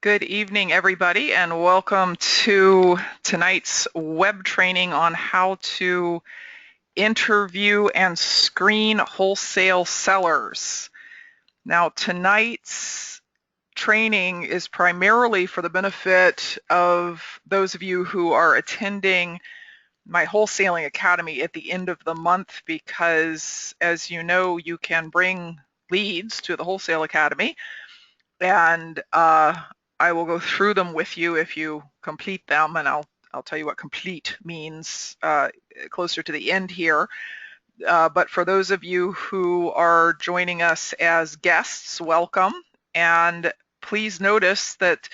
Good evening, everybody, and welcome to tonight's web training on how to interview and screen wholesale sellers. Now, tonight's training is primarily for the benefit of those of you who are attending my Wholesaling Academy at the end of the month because, as you know, you can bring leads to the Wholesale Academy and I will go through them with you if you complete them, and I'll tell you what complete means closer to the end here. But for those of you who are joining us as guests, welcome. And please notice that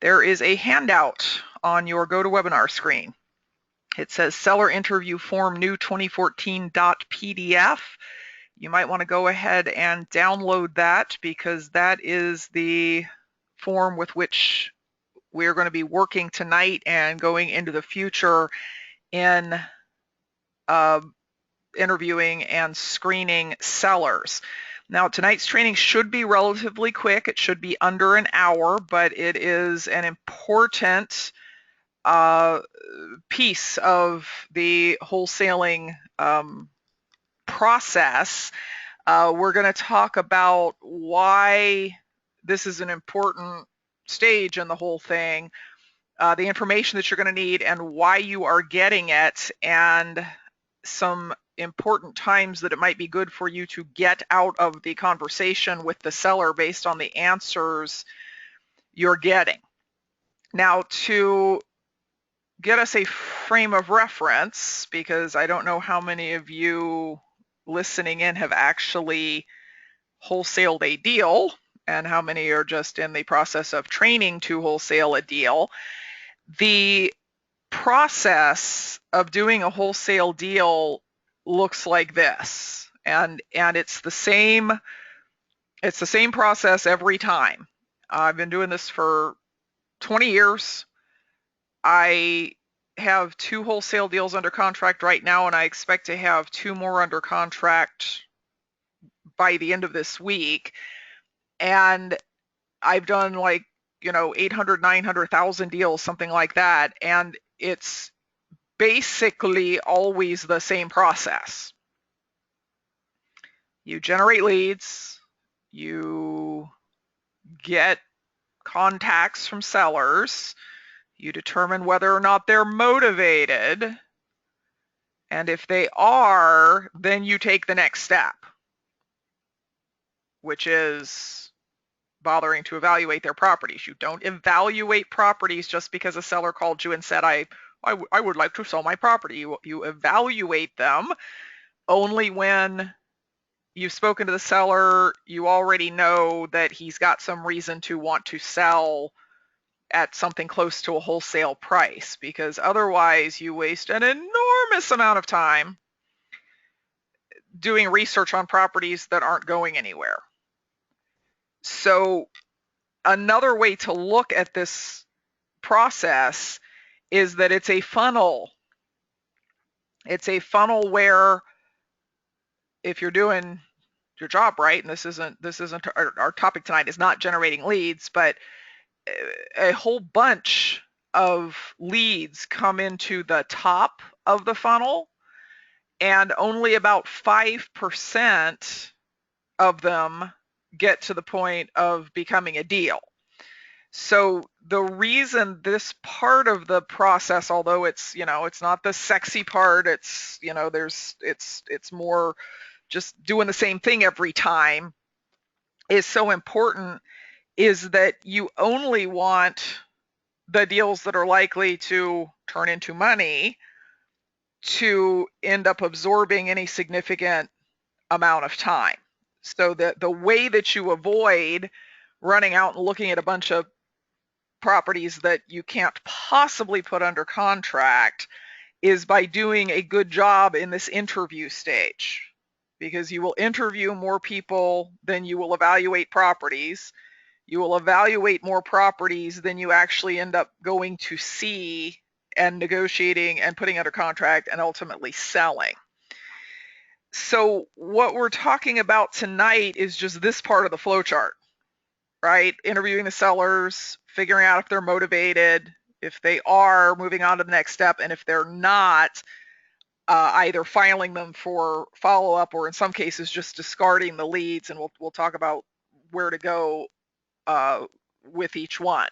there is a handout on your GoToWebinar screen. It says Seller Interview Form New 2014.pdf. You might want to go ahead and download that because that is the form with which we're going to be working tonight and going into the future in interviewing and screening sellers. Now, tonight's training should be relatively quick. It should be under an hour, but it is an important piece of the wholesaling process. We're going to talk about why this is an important stage in the whole thing, the information that you're going to need and why you are getting it, and some important times that it might be good for you to get out of the conversation with the seller based on the answers you're getting. Now, to get us a frame of reference, because I don't know how many of you listening in have actually wholesaled a deal and how many are just in the process of training to wholesale a deal. The process of doing a wholesale deal looks like this, and it's the same process every time. I've been doing this for 20 years. I have 2 wholesale deals under contract right now, and I expect to have 2 more under contract by the end of this week. And I've done 800, 900,000 deals, something like that. And it's basically always the same process. You generate leads, you get contacts from sellers, you determine whether or not they're motivated, and if they are, then you take the next step, which is bothering to evaluate their properties. You don't evaluate properties just because a seller called you and said, I would like to sell my property. You evaluate them only when you've spoken to the seller, you already know that he's got some reason to want to sell at something close to a wholesale price, because otherwise you waste an enormous amount of time doing research on properties that aren't going anywhere. So another way to look at this process is that it's a funnel. It's a funnel where if you're doing your job right, and this isn't our topic tonight is not generating leads, but a whole bunch of leads come into the top of the funnel, and only about 5% of them get to the point of becoming a deal. So the reason this part of the process, although it's not the sexy part, it's more just doing the same thing every time, is so important, is that you only want the deals that are likely to turn into money to end up absorbing any significant amount of time. So the way that you avoid running out and looking at a bunch of properties that you can't possibly put under contract is by doing a good job in this interview stage, because you will interview more people than you will evaluate properties. You will evaluate more properties than you actually end up going to see and negotiating and putting under contract and ultimately selling. So what we're talking about tonight is just this part of the flowchart, right? Interviewing the sellers, figuring out if they're motivated, if they are, moving on to the next step, and if they're not, either filing them for follow-up or in some cases just discarding the leads, and we'll talk about where to go with each one.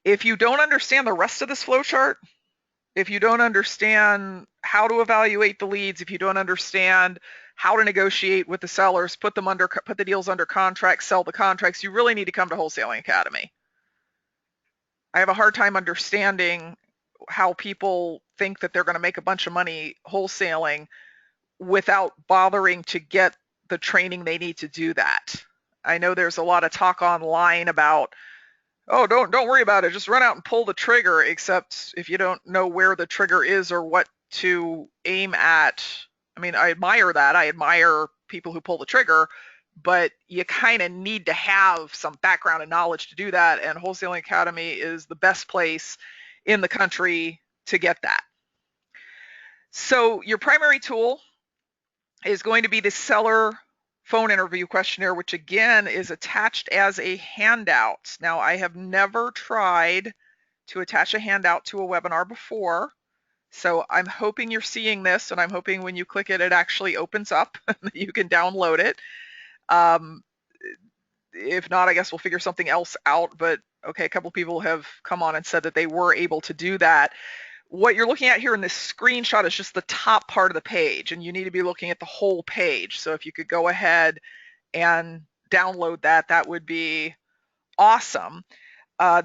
If you don't understand the rest of this flowchart, if you don't understand how to evaluate the leads, if you don't understand how to negotiate with the sellers, put the deals under contract, sell the contracts, you really need to come to Wholesaling Academy. I have a hard time understanding how people think that they're going to make a bunch of money wholesaling without bothering to get the training they need to do that. I know there's a lot of talk online about, oh, don't worry about it, just run out and pull the trigger, except if you don't know where the trigger is or what to aim at. I mean, I admire that. I admire people who pull the trigger, but you kind of need to have some background and knowledge to do that, and Wholesaling Academy is the best place in the country to get that. So your primary tool is going to be the seller phone interview questionnaire, which again is attached as a handout. Now, I have never tried to attach a handout to a webinar before, so I'm hoping you're seeing this, and I'm hoping when you click it, it actually opens up and you can download it. If not, I guess we'll figure something else out, but okay, a couple people have come on and said that they were able to do that. What you're looking at here in this screenshot is just the top part of the page, and you need to be looking at the whole page. So if you could go ahead and download that, that would be awesome.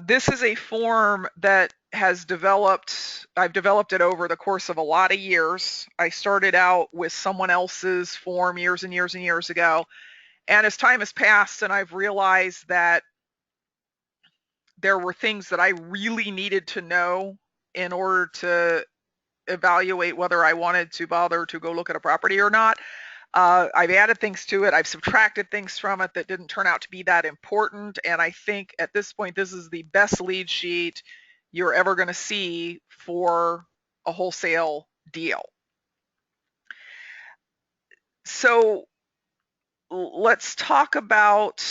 This is a form that has developed, I've developed it over the course of a lot of years. I started out with someone else's form years and years and years ago. And as time has passed and I've realized that there were things that I really needed to know in order to evaluate whether I wanted to bother to go look at a property or not, I've added things to it. I've subtracted things from it that didn't turn out to be that important. And I think at this point, this is the best lead sheet you're ever going to see for a wholesale deal. So let's talk about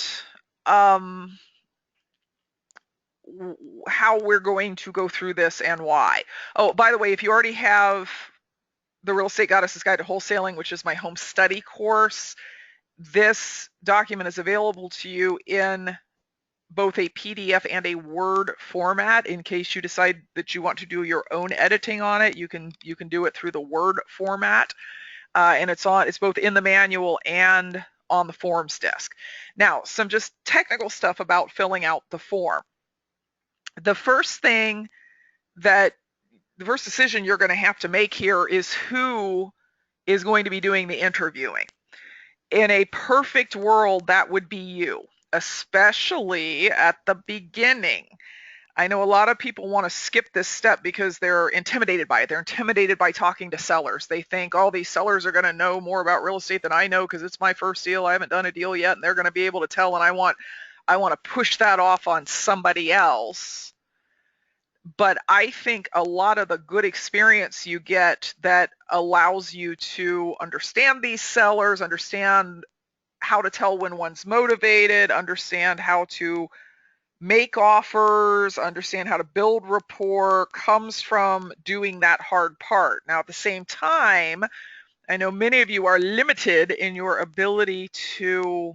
how we're going to go through this and why. Oh, by the way, if you already have the Real Estate Goddess's Guide to Wholesaling, which is my home study course, this document is available to you in both a PDF and a Word format. In case you decide that you want to do your own editing on it, you can do it through the Word format, and it's both in the manual and on the forms desk. Now, some just technical stuff about filling out the form. The first decision you're going to have to make here is who is going to be doing the interviewing. In a perfect world, that would be you, especially at the beginning. I know a lot of people want to skip this step because they're intimidated by it. They're intimidated by talking to sellers. They think, oh, these sellers are going to know more about real estate than I know because it's my first deal. I haven't done a deal yet, and they're going to be able to tell, and I want to push that off on somebody else. But I think a lot of the good experience you get that allows you to understand these sellers, understand how to tell when one's motivated, understand how to make offers, understand how to build rapport, comes from doing that hard part. Now, at the same time, I know many of you are limited in your ability to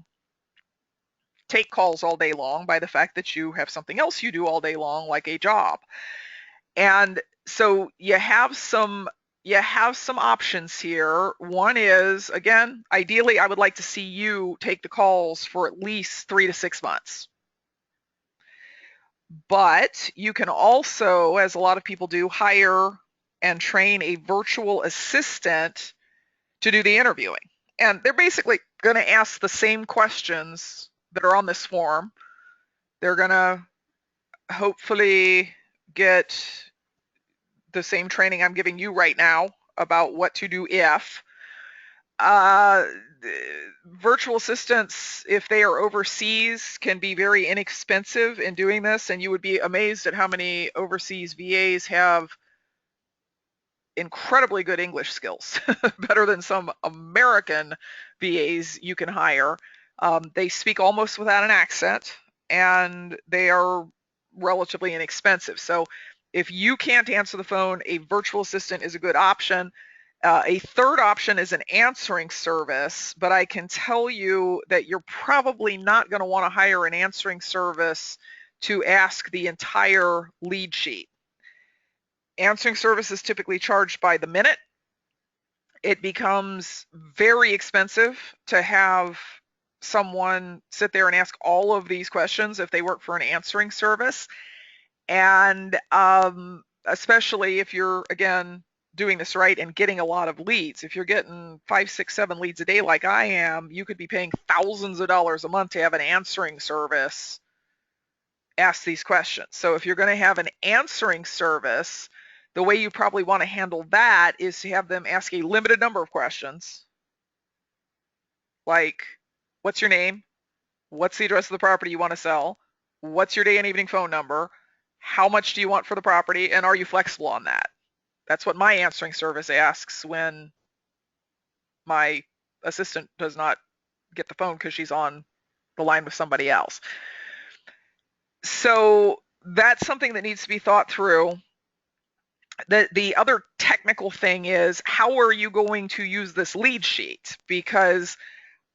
take calls all day long by the fact that you have something else you do all day long, like a job. And so you have some options here. One is, again, ideally, I would like to see you take the calls for at least 3 to 6 months. But you can also, as a lot of people do, hire and train a virtual assistant to do the interviewing. And they're basically going to ask the same questions that are on this form. They're going to hopefully get the same training I'm giving you right now about what to do if. Virtual assistants, if they are overseas, can be very inexpensive in doing this, and you would be amazed at how many overseas VAs have incredibly good English skills, better than some American VAs you can hire. They speak almost without an accent, and they are relatively inexpensive. So if you can't answer the phone, a virtual assistant is a good option. A third option is an answering service, but I can tell you that you're probably not going to want to hire an answering service to ask the entire lead sheet. Answering service is typically charged by the minute. It becomes very expensive to have someone sit there and ask all of these questions if they work for an answering service. And especially if you're, again, doing this right and getting a lot of leads. If you're getting 5, 6, 7 leads a day like I am, you could be paying thousands of dollars a month to have an answering service ask these questions. So if you're going to have an answering service, the way you probably want to handle that is to have them ask a limited number of questions, like, what's your name? What's the address of the property you want to sell? What's your day and evening phone number? How much do you want for the property? And are you flexible on that? That's what my answering service asks when my assistant does not get the phone because she's on the line with somebody else. So that's something that needs to be thought through. The other technical thing is, how are you going to use this lead sheet? Because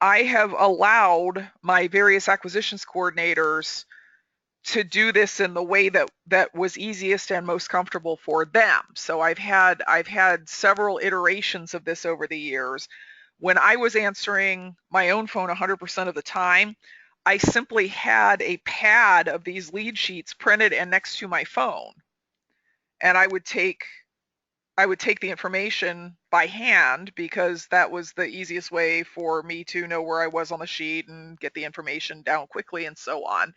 I have allowed my various acquisitions coordinators to do this in the way that was easiest and most comfortable for them. So I've had several iterations of this over the years. When I was answering my own phone 100% of the time, I simply had a pad of these lead sheets printed and next to my phone. And I would take the information by hand because that was the easiest way for me to know where I was on the sheet and get the information down quickly and so on.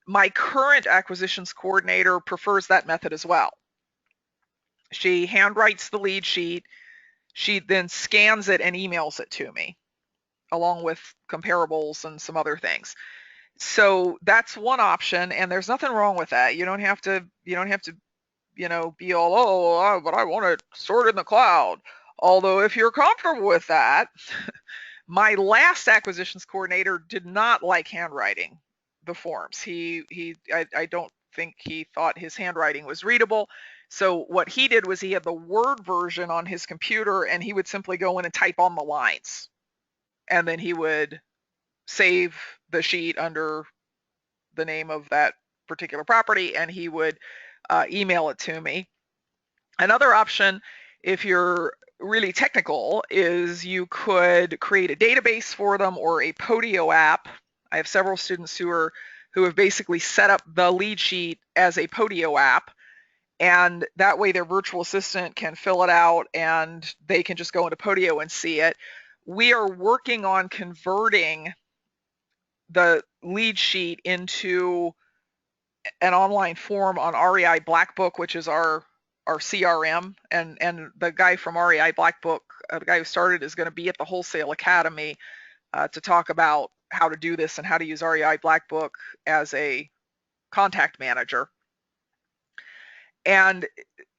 My current acquisitions coordinator prefers that method as well. She handwrites the lead sheet. She then scans it and emails it to me, along with comparables and some other things. So that's one option, and there's nothing wrong with that. You don't have to be all, but I want it stored in the cloud. Although if you're comfortable with that, my last acquisitions coordinator did not like handwriting the forms. I don't think he thought his handwriting was readable. So what he did was he had the Word version on his computer, and he would simply go in and type on the lines. And then he would save the sheet under the name of that particular property, and he would email it to me. Another option, if you're really technical, is you could create a database for them or a Podio app. I have several students who have basically set up the lead sheet as a Podio app, and that way their virtual assistant can fill it out and they can just go into Podio and see it. We are working on converting the lead sheet into an online form on REI Blackbook, which is our CRM, and the guy from REI Blackbook, the guy who started, is going to be at the Wholesale Academy to talk about how to do this and how to use REI Blackbook as a contact manager. And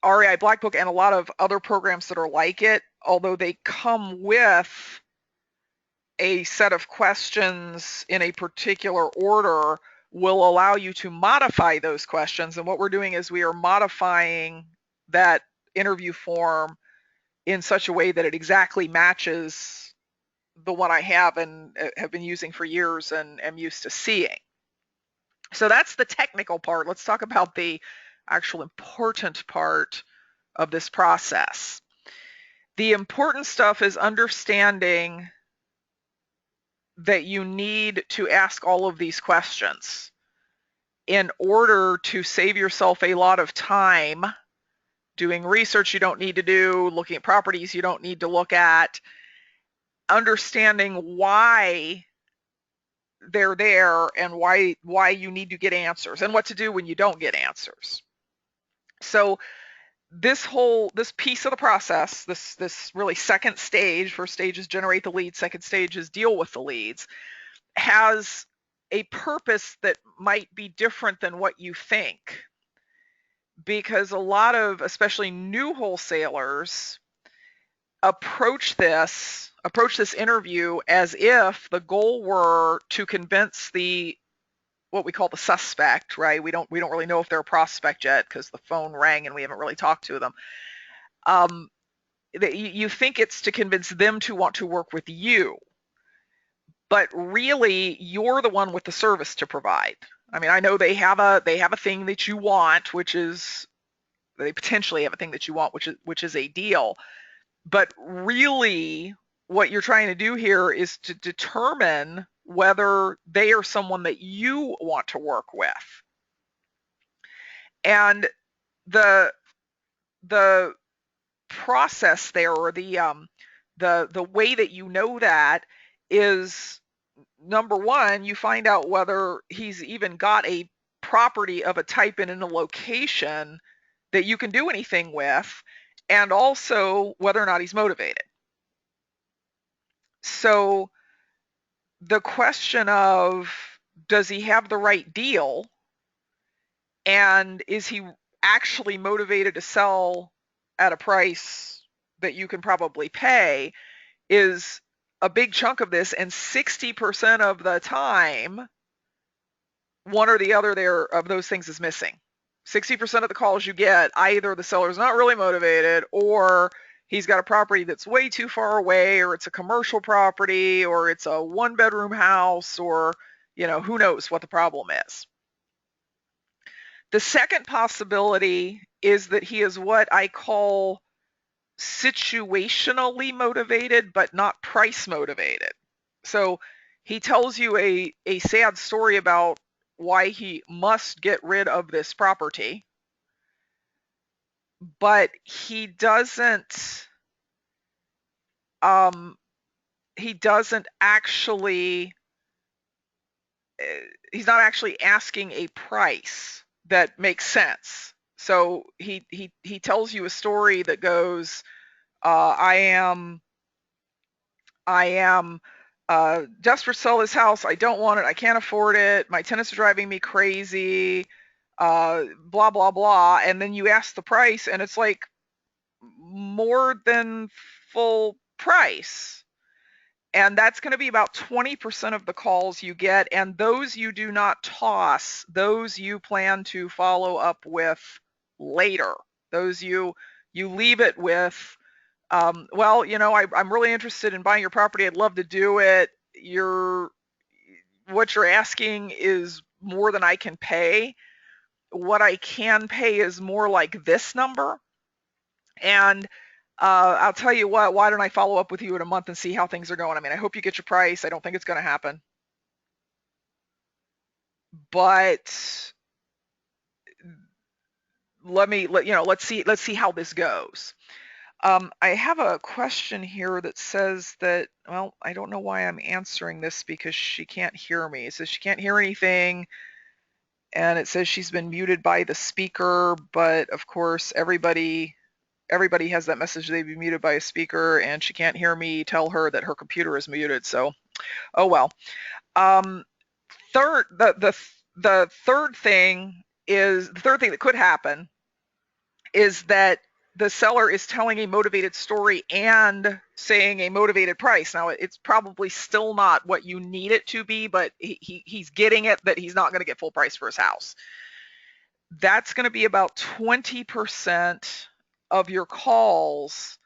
REI Blackbook and a lot of other programs that are like it, although they come with a set of questions in a particular order, will allow you to modify those questions. And what we're doing is we are modifying that interview form in such a way that it exactly matches the one I have and have been using for years and am used to seeing. So that's the technical part. Let's talk about the actual important part of this process. The important stuff is understanding that you need to ask all of these questions in order to save yourself a lot of time doing research you don't need to do, looking at properties you don't need to look at, understanding why they're there and why you need to get answers and what to do when you don't get answers. So this piece of the process, this really second stage, first stage is generate the leads, second stage is deal with the leads, has a purpose that might be different than what you think. Because a lot of, especially new wholesalers, approach approach this interview as if the goal were to convince what we call the suspect, right? We don't really know if they're a prospect yet because the phone rang and we haven't really talked to them. You think it's to convince them to want to work with you, but really you're the one with the service to provide. I mean, I know they have a thing that you want, which is they potentially have a thing that you want, which is a deal. But really, what you're trying to do here is to determine whether they are someone that you want to work with. And the the process there, or the way that you know that is, number one, you find out whether he's even got a property of a type and in a location that you can do anything with, and also whether or not he's motivated. So the question of, does he have the right deal, and is he actually motivated to sell at a price that you can probably pay, is a big chunk of this. And 60% of the time, one or the other there of those things is missing. 60% of the calls you get, either the seller's not really motivated, or he's got a property that's way too far away, or it's a commercial property, or it's a one-bedroom house, or who knows what the problem is. The second possibility is that he is what I call situationally motivated, but not price motivated. So he tells you a sad story about why he must get rid of this property, but he doesn't actually, he's not actually asking a price that makes sense. So he tells you a story that goes, I am desperate to sell this house. I don't want it. I can't afford it. My tenants are driving me crazy. Blah, blah, blah. And then you ask the price, and it's like more than full price. And that's going to be about 20% of the calls you get. And those you do not toss. Those you plan to follow up with later. Those you leave it with, well, I'm really interested in buying your property. I'd love to do it. What you're asking is more than I can pay. What I can pay is more like this number. And I'll tell you what, why don't I follow up with you in a month and see how things are going? I mean, I hope you get your price. I don't think it's going to happen. But let's see how this goes. I have a question here that says that, well, I don't know why I'm answering this because she can't hear me. It says she can't hear anything, and it says she's been muted by the speaker, but of course everybody has that message they've been muted by a speaker, and she can't hear me tell her that her computer is muted. So, oh well. The third thing that could happen is that the seller is telling a motivated story and saying a motivated price. Now, it's probably still not what you need it to be, but he's getting it that he's not going to get full price for his house. That's going to be about 20% of your calls.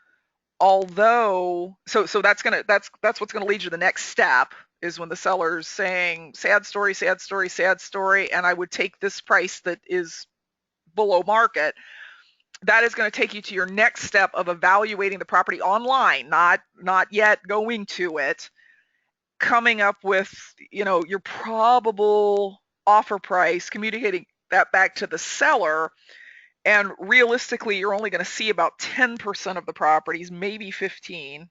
Although, so that's what's going to lead you to the next step, is when the seller's saying sad story, sad story, sad story, and I would take this price that is below market. That is going to take you to your next step of evaluating the property online, not yet going to it, coming up with, your probable offer price, communicating that back to the seller. And realistically, you're only going to see about 10% of the properties, maybe 15,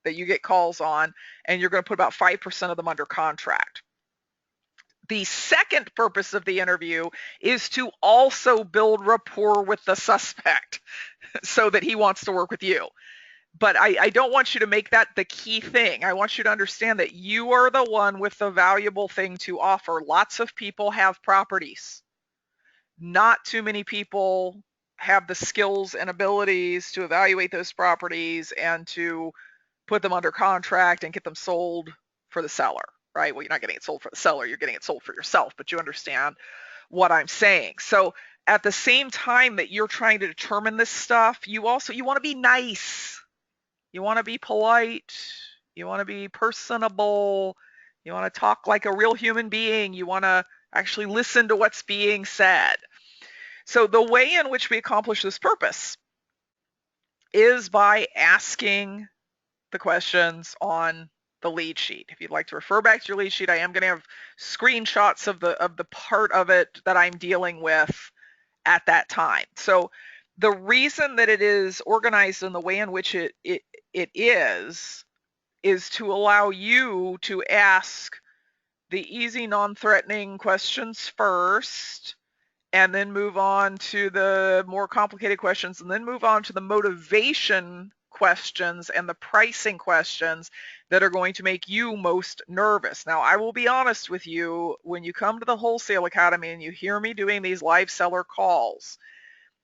that you get calls on, and you're going to put about 5% of them under contract. The second purpose of the interview is to also build rapport with the suspect so that he wants to work with you. But I don't want you to make that the key thing. I want you to understand that you are the one with the valuable thing to offer. Lots of people have properties. Not too many people have the skills and abilities to evaluate those properties and to put them under contract and get them sold for the seller, right? Well, you're not getting it sold for the seller, you're getting it sold for yourself, but you understand what I'm saying. So at the same time that you're trying to determine this stuff, you want to be nice. You want to be polite. You want to be personable. You want to talk like a real human being. You want to actually listen to what's being said. So the way in which we accomplish this purpose is by asking the questions on the lead sheet. If you'd like to refer back to your lead sheet, I am going to have screenshots of the part of it that I'm dealing with at that time. So the reason that it is organized in the way in which it is to allow you to ask the easy, non-threatening questions first, and then move on to the more complicated questions, and then move on to the motivation questions and the pricing questions that are going to make you most nervous. Now, I will be honest with you, when you come to the Wholesale Academy and you hear me doing these live seller calls,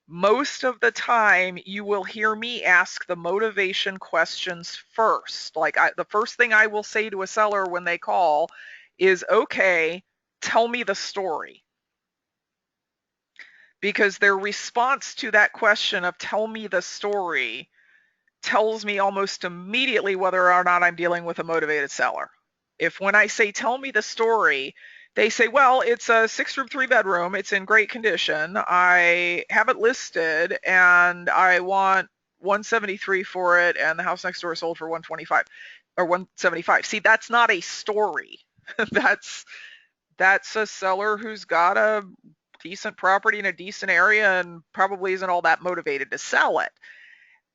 most of the time you will hear me ask the motivation questions first. Like the first thing I will say to a seller when they call is, okay, tell me the story. Because their response to that question of tell me the story tells me almost immediately whether or not I'm dealing with a motivated seller. If when I say tell me the story, they say, well, it's a 6-room, 3-bedroom, it's in great condition, I have it listed, and I want 173 for it, and the house next door sold for 125 or 175. See, that's not a story. that's a seller who's got a decent property in a decent area and probably isn't all that motivated to sell it.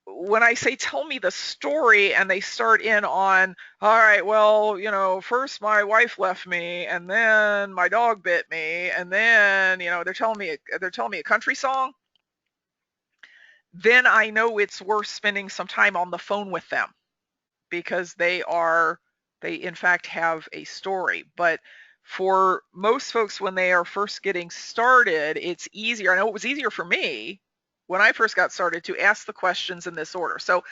When I say tell me the story and they start in on, all right, well, first my wife left me, and then my dog bit me, and then, they're telling me a country song, then I know it's worth spending some time on the phone with them, because they in fact have a story. But for most folks, when they are first getting started, it's easier. I know it was easier for me when I first got started to ask the questions in this order. So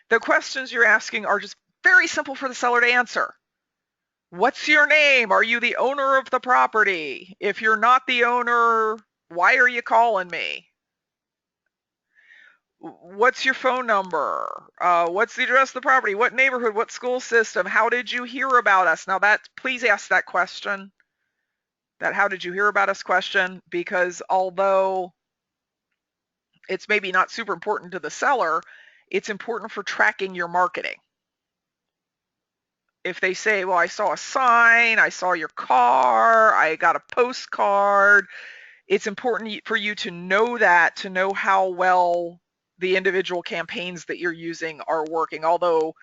the questions you're asking are just very simple for the seller to answer. What's your name? Are you the owner of the property? If you're not the owner, why are you calling me? What's your phone number? What's the address of the property? What neighborhood? What school system? How did you hear about us? Now please ask that question, that how did you hear about us question, because although it's maybe not super important to the seller, it's important for tracking your marketing. If they say, well, I saw a sign, I saw your car, I got a postcard, it's important for you to know that, to know how well the individual campaigns that you're using are working. Although,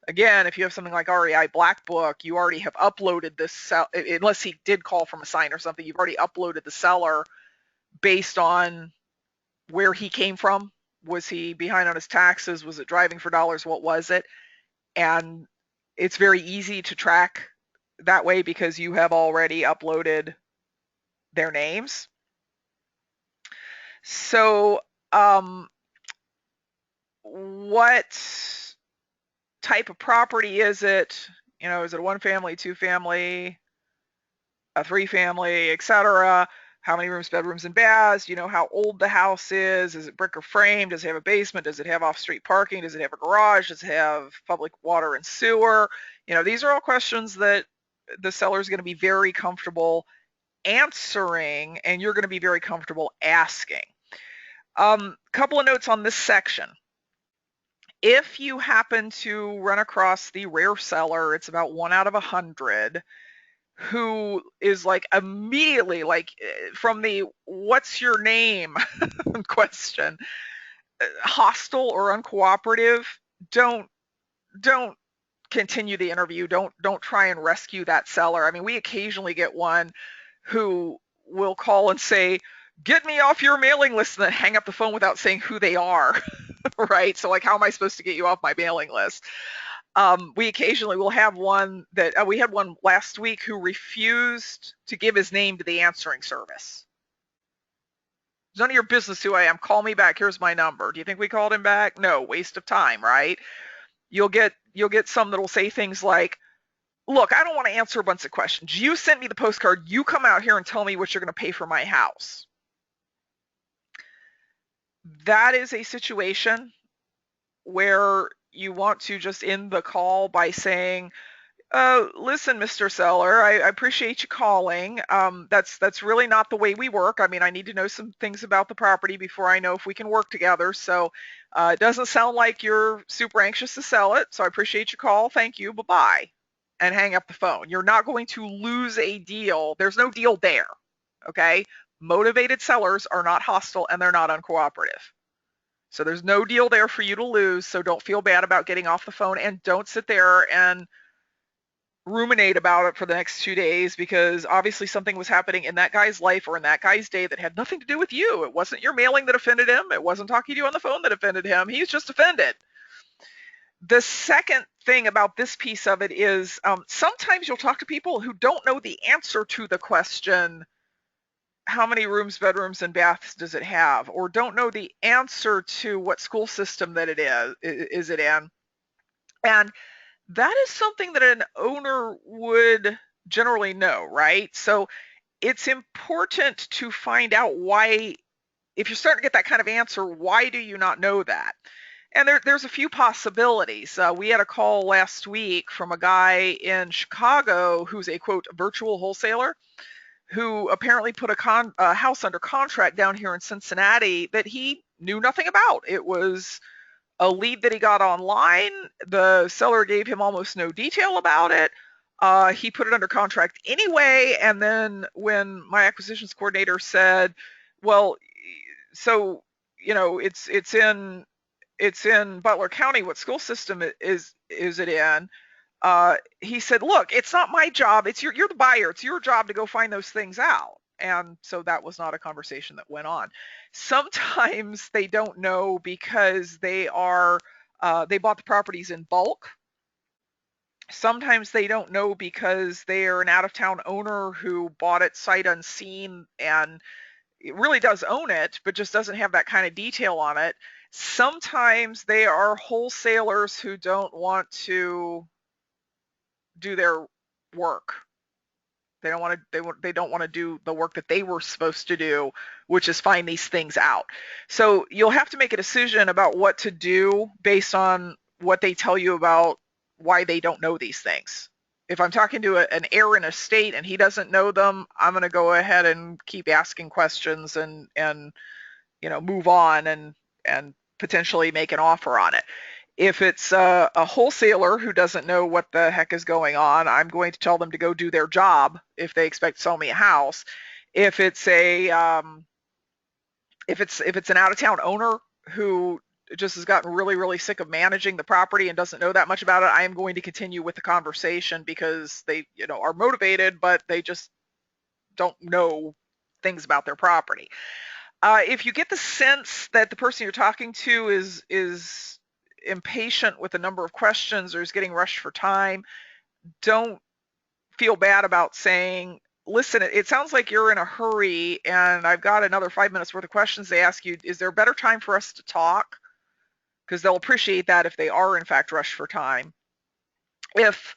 again, if you have something like REI Black Book, you already have uploaded this, unless he did call from a sign or something, you've already uploaded the seller based on where he came from. Was he behind on his taxes? Was it driving for dollars? What was it? And it's very easy to track that way because you have already uploaded their names. So what type of property is it? Is it a 1-family, 2-family, a 3-family, etc.? How many rooms, bedrooms, and baths? Do you know how old the house is? Is it brick or frame? Does it have a basement? Does it have off-street parking? Does it have a garage? Does it have public water and sewer? These are all questions that the seller is going to be very comfortable answering, and you're going to be very comfortable asking. Couple of notes on this section. If you happen to run across the rare seller, it's about 1 out of 100, who is like immediately, like from the what's your name question, hostile or uncooperative, don't continue the interview. Don't try and rescue that seller. I mean, we occasionally get one who will call and say, get me off your mailing list, and then hang up the phone without saying who they are. Right? So like, how am I supposed to get you off my mailing list? We occasionally will have one that we had one last week who refused to give his name to the answering service. It's none of your business who I am. Call me back. Here's my number. Do you think we called him back? No, waste of time, right? you'll get some that'll say things like, look, I don't want to answer a bunch of questions. You sent me the postcard. You come out here and tell me what you're going to pay for my house. That is a situation where you want to just end the call by saying, listen, Mr. Seller, I appreciate you calling. That's really not the way we work. I mean, I need to know some things about the property before I know if we can work together. So it doesn't sound like you're super anxious to sell it. So I appreciate your call. Thank you. Bye-bye. And hang up the phone. You're not going to lose a deal. There's no deal there. Okay? Motivated sellers are not hostile and they're not uncooperative. So there's no deal there for you to lose. So don't feel bad about getting off the phone, and don't sit there and ruminate about it for the next 2 days, because obviously something was happening in that guy's life or in that guy's day that had nothing to do with you. It wasn't your mailing that offended him. It wasn't talking to you on the phone that offended him. He's just offended. The second thing about this piece of it is sometimes you'll talk to people who don't know the answer to the question, how many rooms, bedrooms, and baths does it have? Or don't know the answer to what school system that it is it in. And that is something that an owner would generally know, right? So it's important to find out why, if you're starting to get that kind of answer, why do you not know that? And there's a few possibilities. We had a call last week from a guy in Chicago who's a, quote, virtual wholesaler, who apparently put a house under contract down here in Cincinnati that he knew nothing about. It was a lead that he got online. The seller gave him almost no detail about it. He put it under contract anyway. And then when my acquisitions coordinator said, well, so, you know, it's in Butler County, what school system is it in? He said, look, it's not my job. You're the buyer. It's your job to go find those things out. And so that was not a conversation that went on. Sometimes they don't know because they bought the properties in bulk. Sometimes they don't know because they are an out-of-town owner who bought it sight unseen and it really does own it, but just doesn't have that kind of detail on it. Sometimes they are wholesalers who don't want to do their work. They don't want to do the work that they were supposed to do, which is find these things out. So you'll have to make a decision about what to do based on what they tell you about why they don't know these things. If I'm talking to an heir in a state and he doesn't know them, I'm going to go ahead and keep asking questions and you know, move on and potentially make an offer on it. If it's a wholesaler who doesn't know what the heck is going on, I'm going to tell them to go do their job if they expect to sell me a house. If it's an out-of-town owner who just has gotten really, really sick of managing the property and doesn't know that much about it, I am going to continue with the conversation because they, you know, are motivated, but they just don't know things about their property. If you get the sense that the person you're talking to is impatient with a number of questions or is getting rushed for time, don't feel bad about saying, listen, it sounds like you're in a hurry and I've got another 5 minutes worth of questions to ask you. Is there a better time for us to talk? Because they'll appreciate that if they are in fact rushed for time. If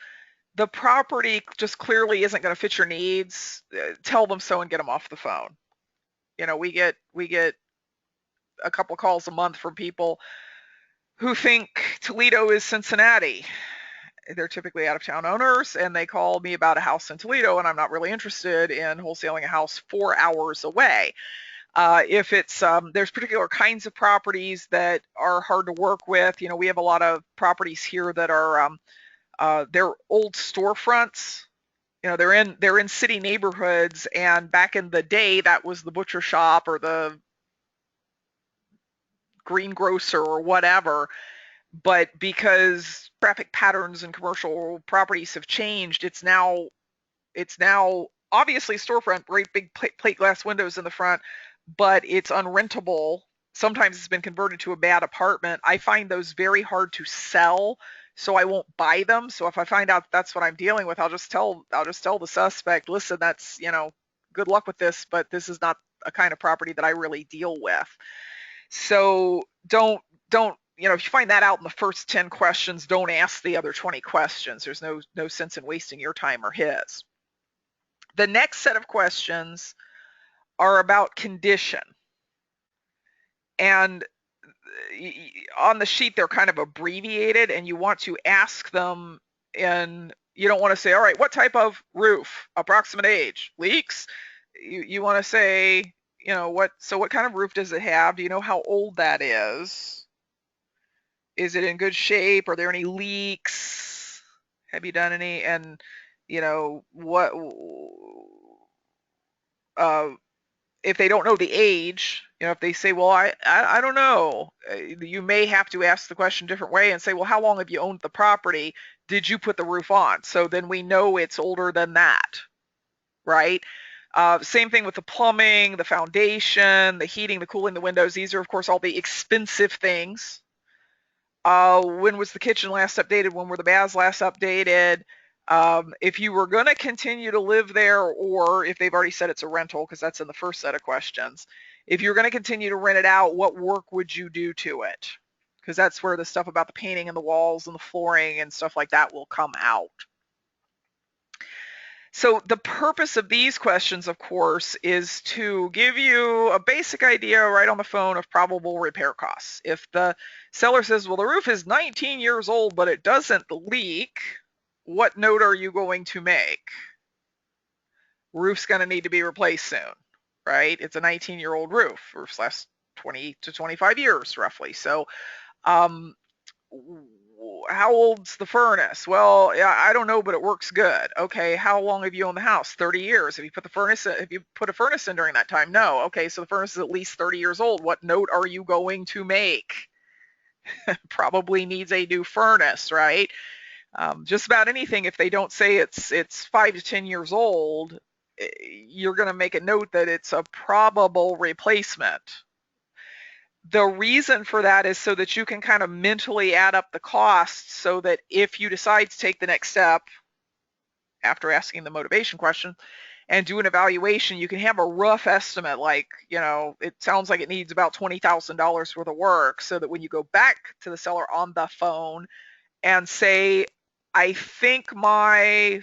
the property just clearly isn't going to fit your needs, tell them so and get them off the phone. You know, we get a couple calls a month from people who think Toledo is Cincinnati. They're typically out-of-town owners, and they call me about a house in Toledo, and I'm not really interested in wholesaling a house 4 hours away. If it's there's particular kinds of properties that are hard to work with. You know, we have a lot of properties here that are they're old storefronts. You know, they're in city neighborhoods, and back in the day, that was the butcher shop or the greengrocer or whatever. But because traffic patterns and commercial properties have changed, it's now obviously a storefront, great big plate glass windows in the front, but it's unrentable. Sometimes it's been converted to a bad apartment. I find those very hard to sell, so I won't buy them. So if I find out that's what I'm dealing with, I'll just tell the suspect, listen, that's, you know, good luck with this, but this is not a kind of property that I really deal with. So don't if you find that out in the first 10 questions, don't ask the other 20 questions. There's no sense in wasting your time or his. The next set of questions are about condition. And on the sheet, they're kind of abbreviated, and you want to ask them you don't want to say, all right, what type of roof, approximate age, leaks? You want to say, what kind of roof does it have? Do you know how old that is? Is it in good shape? Are there any leaks? Have you done any? And what if they don't know the age, if they say, well, I don't know, you may have to ask the question a different way and say, well, how long have you owned the property? Did you put the roof on? So then we know it's older than that, right? Same thing with the plumbing, the foundation, the heating, the cooling, the windows. These are, of course, all the expensive things. When was the kitchen last updated? When were the baths last updated? If you were going to continue to live there, or if they've already said it's a rental, because that's in the first set of questions, if you're going to continue to rent it out, what work would you do to it? Because that's where the stuff about the painting and the walls and the flooring and stuff like that will come out. So the purpose of these questions, of course, is to give you a basic idea right on the phone of probable repair costs. If the seller says, well, the roof is 19 years old, but it doesn't leak, what note are you going to make? Roof's going to need to be replaced soon, right? It's a 19-year-old roof. Roofs last 20 to 25 years, roughly. So how old's the furnace? Well, yeah, I don't know, but it works good. Okay, how long have you owned the house? 30 years. Have you put a furnace in during that time? No. Okay, so the furnace is at least 30 years old. What note are you going to make? Probably needs a new furnace, right? Just about anything, if they don't say it's 5 to 10 years old, you're going to make a note that it's a probable replacement. The reason for that is so that you can kind of mentally add up the costs, so that if you decide to take the next step after asking the motivation question and do an evaluation, you can have a rough estimate, like, it sounds like it needs about $20,000 worth of work, so that when you go back to the seller on the phone and say, I think my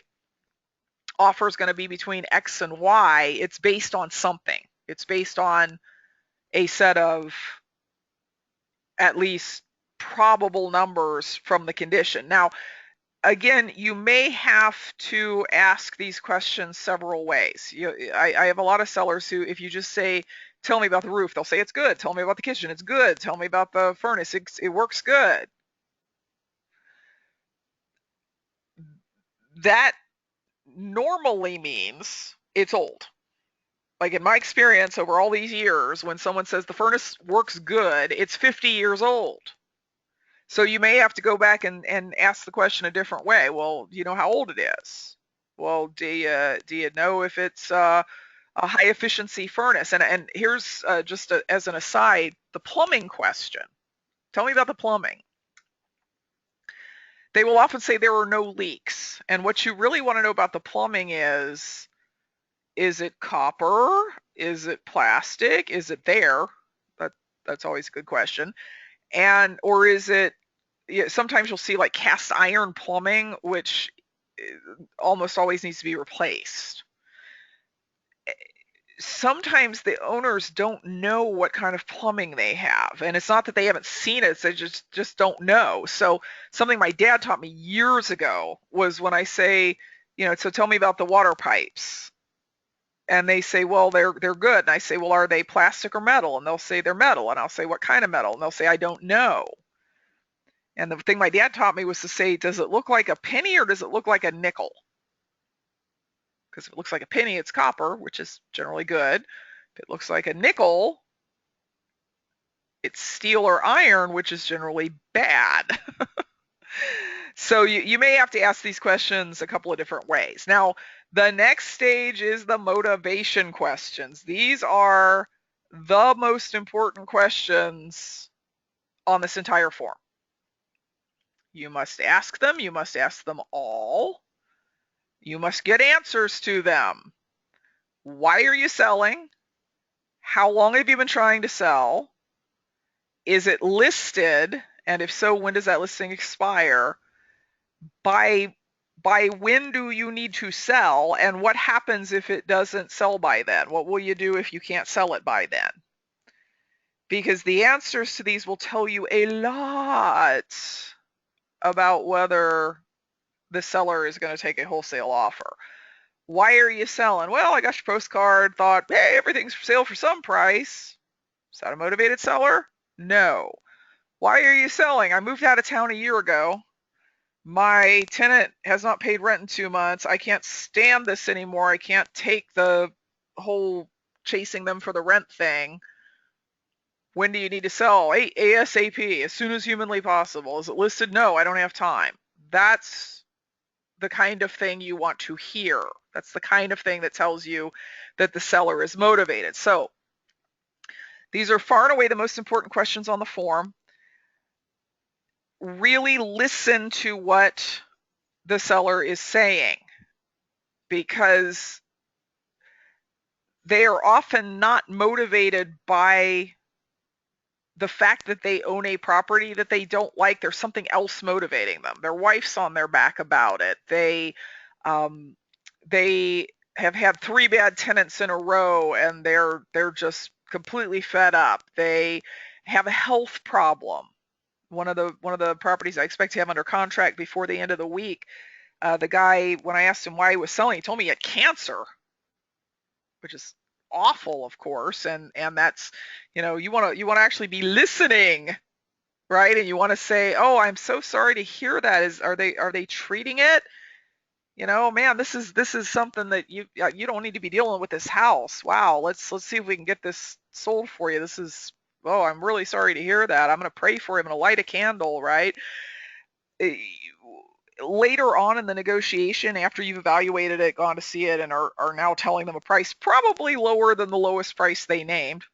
offer is going to be between X and Y, it's based on something. It's based on a set of at least probable numbers from the condition. Now, again, you may have to ask these questions several ways. I have a lot of sellers who, if you just say, tell me about the roof, they'll say it's good. Tell me about the kitchen, it's good. Tell me about the furnace, it works good. That normally means it's old. Like in my experience over all these years, when someone says the furnace works good, it's 50 years old. So you may have to go back and ask the question a different way. Well, do you know how old it is? Well, do you know if it's a high efficiency furnace? And here's just as an aside, the plumbing question. Tell me about the plumbing. They will often say there are no leaks. And what you really want to know about the plumbing is it copper? Is it plastic? Is it there? That's always a good question. Or is it, sometimes you'll see like cast iron plumbing, which almost always needs to be replaced. Sometimes the owners don't know what kind of plumbing they have, and it's not that they haven't seen it, they just don't know. So something my dad taught me years ago was, when I say, so tell me about the water pipes, and they say, well, they're good, and I say, well, are they plastic or metal? And they'll say they're metal, and I'll say, what kind of metal? And they'll say, I don't know. And the thing my dad taught me was to say, does it look like a penny or does it look like a nickel? Because if it looks like a penny, it's copper, which is generally good. If it looks like a nickel, it's steel or iron, which is generally bad. So you may have to ask these questions a couple of different ways. Now, the next stage is the motivation questions. These are the most important questions on this entire form. You must ask them. You must ask them all. You must get answers to them. Why are you selling? How long have you been trying to sell? Is it listed? And if so, when does that listing expire? By when do you need to sell, and what happens if it doesn't sell by then? What will you do if you can't sell it by then? Because the answers to these will tell you a lot about whether the seller is going to take a wholesale offer. Why are you selling? Well, I got your postcard, thought, hey, everything's for sale for some price. Is that a motivated seller? No. Why are you selling? I moved out of town a year ago. My tenant has not paid rent in 2 months. I can't stand this anymore. I can't take the whole chasing them for the rent thing. When do you need to sell? ASAP, as soon as humanly possible. Is it listed? No, I don't have time. That's the kind of thing you want to hear. That's the kind of thing that tells you that the seller is motivated. So these are far and away the most important questions on the form. Really listen to what the seller is saying, because they are often not motivated by the fact that they own a property that they don't like. There's something else motivating them. Their wife's on their back about it. They have had 3 bad tenants in a row, and they're just completely fed up. They have a health problem. One of the properties I expect to have under contract before the end of the week, the guy, when I asked him why he was selling, he told me he had cancer, which is awful, of course. And that's, you want to actually be listening, right? And you want to say, oh, I'm so sorry to hear that. Are they treating it? Man, this is something that you don't need to be dealing with this house. Wow, let's see if we can get this sold for you. Oh, I'm really sorry to hear that. I'm going to pray for him and light a candle, right? Later on in the negotiation, after you've evaluated it, gone to see it, and are now telling them a price probably lower than the lowest price they named,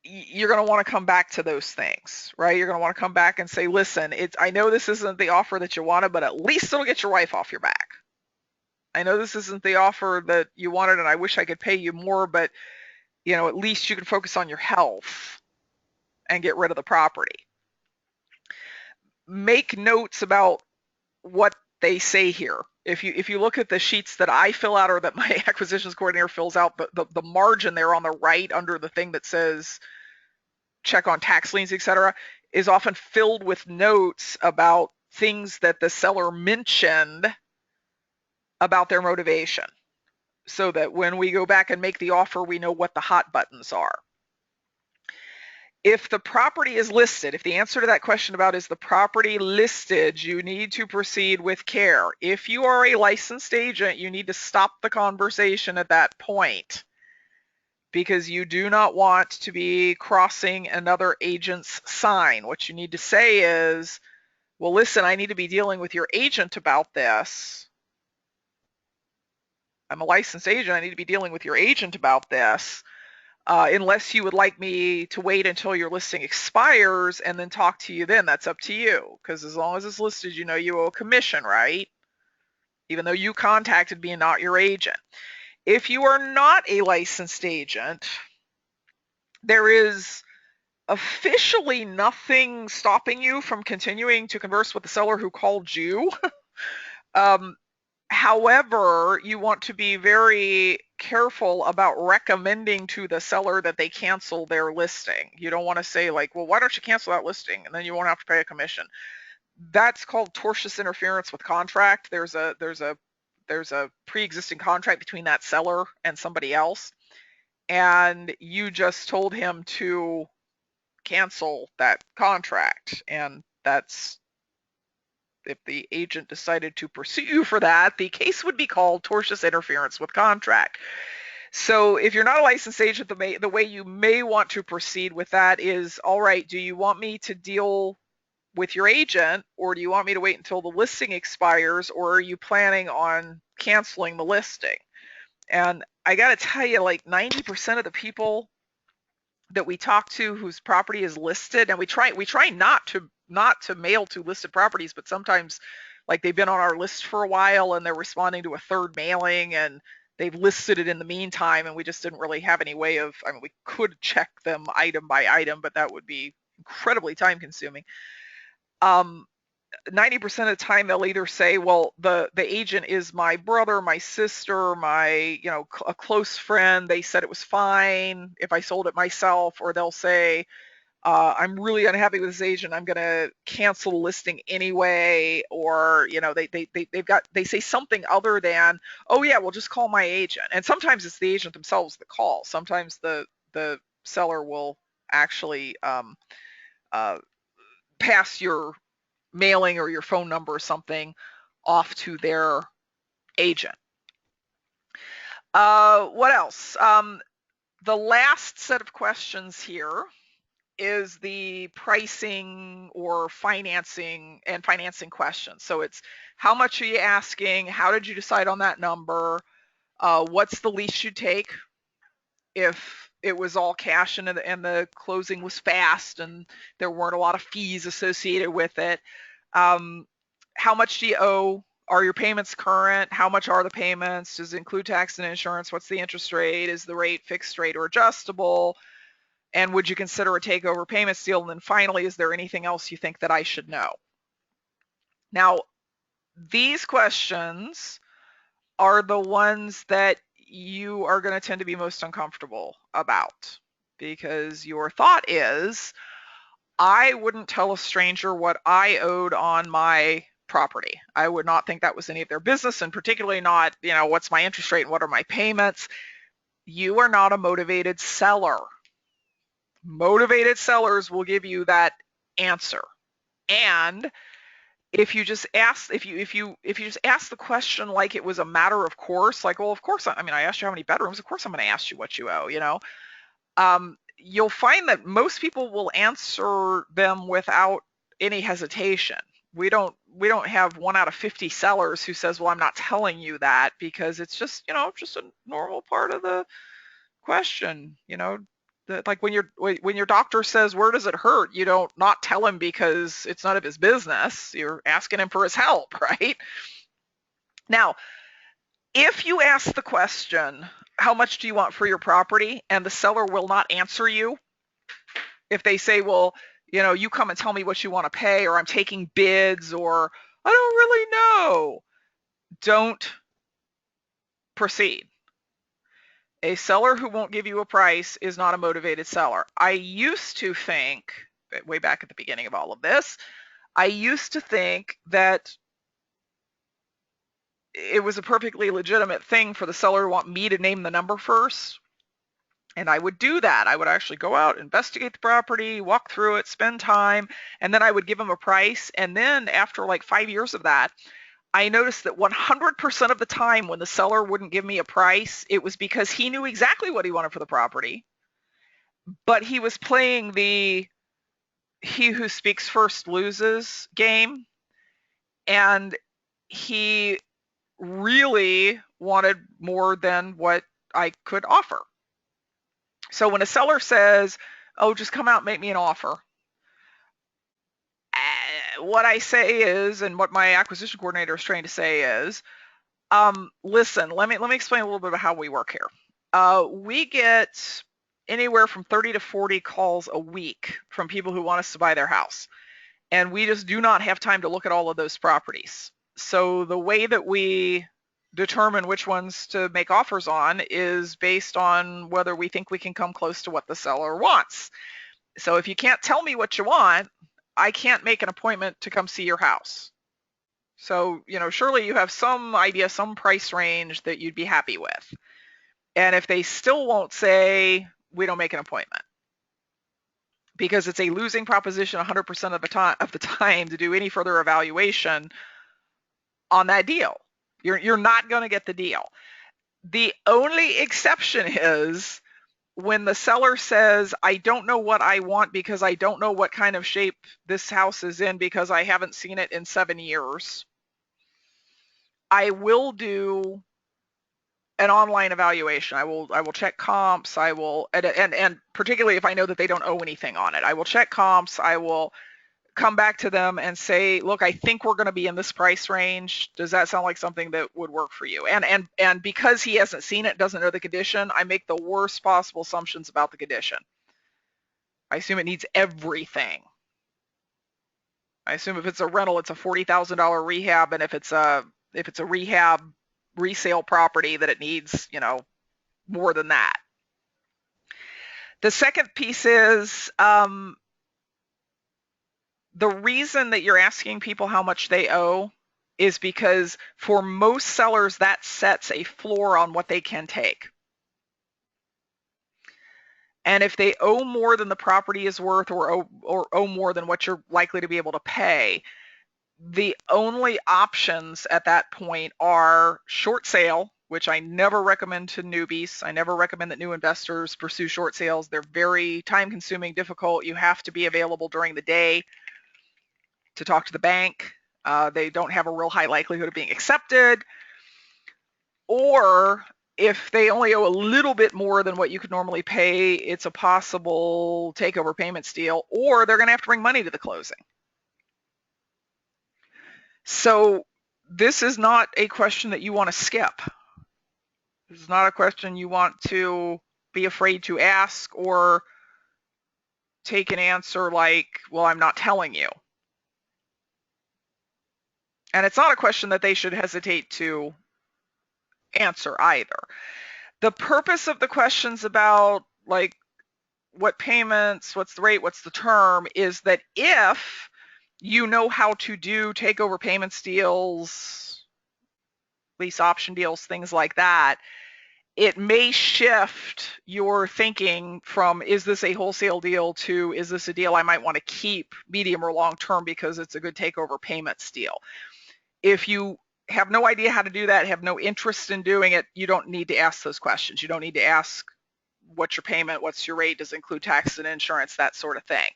you're going to want to come back to those things, right? You're going to want to come back and say, listen, I know this isn't the offer that you wanted, but at least it'll get your wife off your back. I know this isn't the offer that you wanted, and I wish I could pay you more, but at least you can focus on your health and get rid of the property. Make notes about what they say here. If you look at the sheets that I fill out, or that my acquisitions coordinator fills out, the margin there on the right under the thing that says check on tax liens, etc., is often filled with notes about things that the seller mentioned about their motivation, so that when we go back and make the offer, we know what the hot buttons are. If the property is listed, if the answer to that question about is the property listed, you need to proceed with care. If you are a licensed agent, you need to stop the conversation at that point, because you do not want to be crossing another agent's sign. What you need to say is, well, listen, I need to be dealing with your agent about this. I'm a licensed agent. I need to be dealing with your agent about this. Unless you would like me to wait until your listing expires and then talk to you then, that's up to you. Because as long as it's listed, you owe a commission, right? Even though you contacted me and not your agent. If you are not a licensed agent, there is officially nothing stopping you from continuing to converse with the seller who called you. However, you want to be very careful about recommending to the seller that they cancel their listing. You don't want to say, like, well, why don't you cancel that listing, and then you won't have to pay a commission. That's called tortious interference with contract. There's a pre-existing contract between that seller and somebody else, and you just told him to cancel that contract, and that's, if the agent decided to pursue you for that, the case would be called tortious interference with contract. So if you're not a licensed agent, the way you may want to proceed with that is, all right, do you want me to deal with your agent, or do you want me to wait until the listing expires, or are you planning on canceling the listing? And I got to tell you, like 90% of the people that we talk to whose property is listed, and we try not to mail to listed properties, but sometimes, like, they've been on our list for a while and they're responding to a third mailing, and they've listed it in the meantime, and we just didn't really have any way of, we could check them item by item, but that would be incredibly time consuming. 90% of the time they'll either say, well, the agent is my brother, my sister, my, a close friend. They said it was fine if I sold it myself. Or they'll say, I'm really unhappy with this agent. I'm going to cancel the listing anyway. Or, they say something other than, oh yeah, well, just call my agent. And sometimes it's the agent themselves that call. Sometimes the seller will actually pass your mailing or your phone number or something off to their agent. What else? The last set of questions here is the pricing or financing and financing questions. So it's how much are you asking? How did you decide on that number? What's the least you take if it was all cash and the closing was fast and there weren't a lot of fees associated with it? How much do you owe? Are your payments current? How much are the payments? Does it include tax and insurance? What's the interest rate? Is the rate fixed rate or adjustable? And would you consider a takeover payment deal? And then finally, is there anything else you think that I should know? Now, these questions are the ones that you are going to tend to be most uncomfortable about, because your thought is, I wouldn't tell a stranger what I owed on my property. I would not think that was any of their business, and particularly not, what's my interest rate and what are my payments. You are not a motivated seller. Motivated sellers will give you that answer. And if you just ask, if you just ask the question like it was a matter of course, like, well, of course, I asked you how many bedrooms, of course I'm going to ask you what you owe, you'll find that most people will answer them without any hesitation. We don't have 1 out of 50 sellers who says, well, I'm not telling you that, because it's just, just a normal part of the question. Like when your doctor says, where does it hurt? You don't not tell him because it's none of his business. You're asking him for his help, right? Now, if you ask the question, how much do you want for your property, and the seller will not answer you, if they say, well, you come and tell me what you want to pay, or I'm taking bids, or I don't really know, don't proceed. A seller who won't give you a price is not a motivated seller. I used to think, way back at the beginning of all of this, I used to think that it was a perfectly legitimate thing for the seller to want me to name the number first. And I would do that. I would actually go out, investigate the property, walk through it, spend time, and then I would give them a price. And then after like 5 years of that, I noticed that 100% of the time when the seller wouldn't give me a price, it was because he knew exactly what he wanted for the property, but he was playing the he who speaks first loses game, and he really wanted more than what I could offer. So when a seller says, oh, just come out and make me an offer, what I say is, and what my acquisition coordinator is trying to say is, listen, let me explain a little bit about how we work here. We get anywhere from 30 to 40 calls a week from people who want us to buy their house. And we just do not have time to look at all of those properties. So the way that we determine which ones to make offers on is based on whether we think we can come close to what the seller wants. So if you can't tell me what you want, I can't make an appointment to come see your house. So, surely you have some idea, some price range that you'd be happy with. And if they still won't say, we don't make an appointment, because it's a losing proposition 100% of the time to do any further evaluation on that deal. You're not going to get the deal. The only exception is when the seller says, I don't know what I want because I don't know what kind of shape this house is in because I haven't seen it in 7 years. I will do an online evaluation. I will check comps. I will, and particularly if I know that they don't owe anything on it, I will check comps. I will come back to them and say, look, I think we're going to be in this price range. Does that sound like something that would work for you? And because he hasn't seen it, doesn't know the condition, I make the worst possible assumptions about the condition. I assume it needs everything. I assume if it's a rental, it's a $40,000 rehab, and if it's a rehab resale property, that it needs, more than that. The second piece is the reason that you're asking people how much they owe is because for most sellers, that sets a floor on what they can take. And if they owe more than the property is worth, or owe more than what you're likely to be able to pay, the only options at that point are short sale, which I never recommend to newbies. I never recommend that new investors pursue short sales. They're very time consuming, difficult. You have to be available during the day to talk to the bank. They don't have a real high likelihood of being accepted. Or if they only owe a little bit more than what you could normally pay, it's a possible takeover payments deal, or they're going to have to bring money to the closing. So this is not a question that you want to skip. This is not a question you want to be afraid to ask or take an answer like, well, I'm not telling you. And it's not a question that they should hesitate to answer either. The purpose of the questions about like what payments, what's the rate, what's the term, is that if you know how to do takeover payments deals, lease option deals, things like that, it may shift your thinking from, is this a wholesale deal, to, is this a deal I might want to keep medium or long term because it's a good takeover payments deal. If you have no idea how to do that, have no interest in doing it, you don't need to ask those questions. You don't need to ask what's your payment, what's your rate, does it include taxes and insurance, that sort of thing.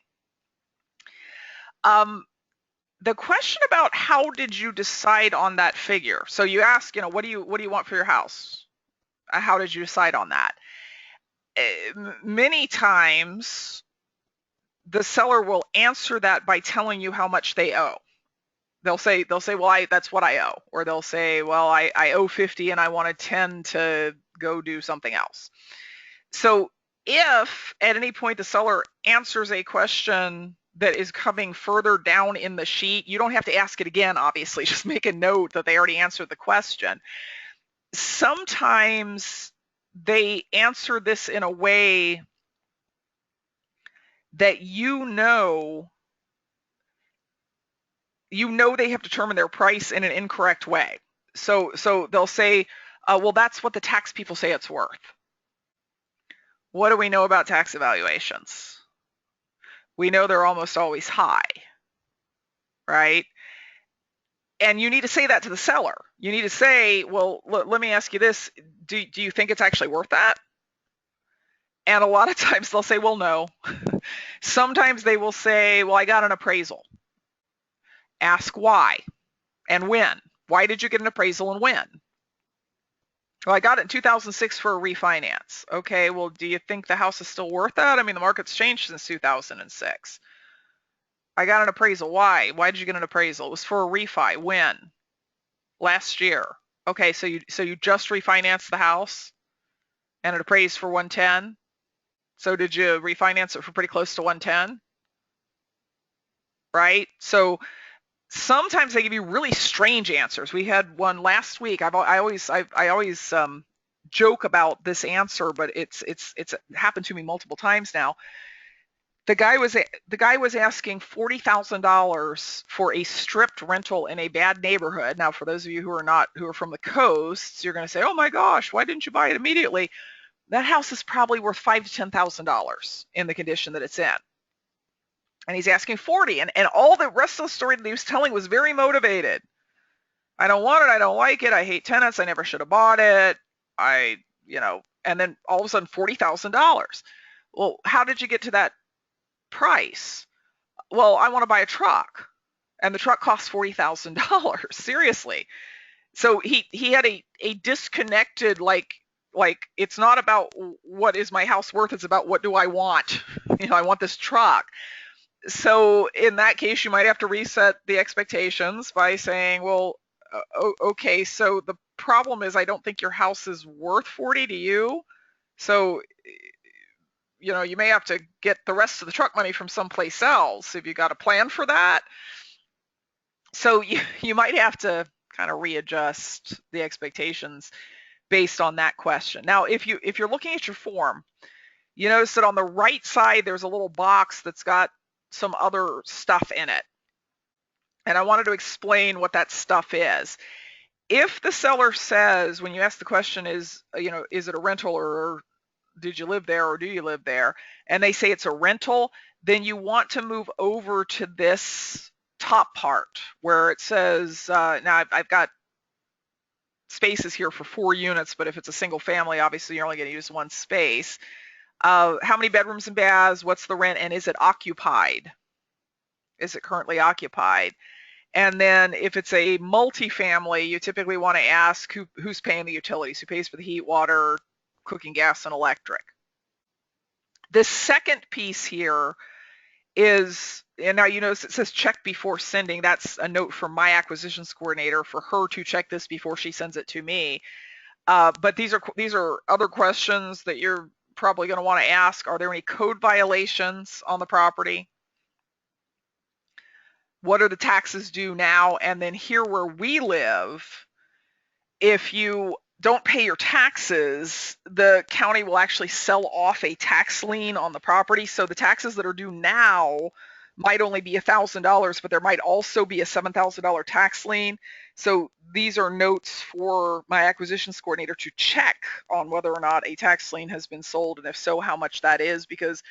The question about how did you decide on that figure? So you ask, what do you want for your house? How did you decide on that? Many times the seller will answer that by telling you how much they owe. They'll say, well, that's what I owe. Or they'll say, well, I owe 50 and I wanted 10 to go do something else. So if at any point the seller answers a question that is coming further down in the sheet, you don't have to ask it again, obviously. Just make a note that they already answered the question. Sometimes they answer this in a way that they have determined their price in an incorrect way. So they'll say, well, that's what the tax people say it's worth. What do we know about tax evaluations? We know they're almost always high, right? And you need to say that to the seller. You need to say, well, let me ask you this. Do you think it's actually worth that? And a lot of times they'll say, well, no. Sometimes they will say, well, I got an appraisal. Ask why and when. Why did you get an appraisal and when? Well, I got it in 2006 for a refinance. Okay, well, do you think the house is still worth that? I mean, the market's changed since 2006. I got an appraisal. Why? Why did you get an appraisal? It was for a refi. When? Last year. Okay, so you just refinanced the house and it appraised for 110. So did you refinance it for pretty close to 110? Right? So sometimes they give you really strange answers. We had one last week. I always joke about this answer, but it's happened to me multiple times now. The guy was asking $40,000 for a stripped rental in a bad neighborhood. Now, for those of you who are from the coasts, you're going to say, "Oh my gosh, why didn't you buy it immediately?" That house is probably worth $5,000 to $10,000 in the condition that it's in. And he's asking 40, and all the rest of the story that he was telling was very motivated. I don't want it. I don't like it. I hate tenants. I never should have bought it. And then all of a sudden $40,000. Well, how did you get to that price? Well, I want to buy a truck, and the truck costs $40,000. Seriously. So he had a disconnected, like it's not about what is my house worth. It's about what do I want. I want this truck. So in that case, you might have to reset the expectations by saying, well, okay, so the problem is I don't think your house is worth 40 to you. So, you may have to get the rest of the truck money from someplace else. Have you got a plan for that? So you might have to kind of readjust the expectations based on that question. Now, if you're looking at your form, you notice that on the right side there's a little box that's got some other stuff in it. And I wanted to explain what that stuff is. If the seller says, when you ask the question, is it a rental, or did you live there, or do you live there, and they say it's a rental, then you want to move over to this top part where it says, now I've got spaces here for 4 units, but if it's a single family, obviously you're only going to use one space. How many bedrooms and baths, what's the rent, and is it occupied? Is it currently occupied? And then if it's a multifamily, you typically want to ask who's paying the utilities, who pays for the heat, water, cooking, gas, and electric. The second piece here is, and now you notice it says check before sending. That's a note from my acquisitions coordinator for her to check this before she sends it to me. But these are other questions that you're probably going to want to ask. Are there any code violations on the property? What are the taxes due now? And then here where we live, if you don't pay your taxes, the county will actually sell off a tax lien on the property. So the taxes that are due now might only be $1,000, but there might also be a $7,000 tax lien. So these are notes for my acquisitions coordinator to check on whether or not a tax lien has been sold, and if so, how much that is, because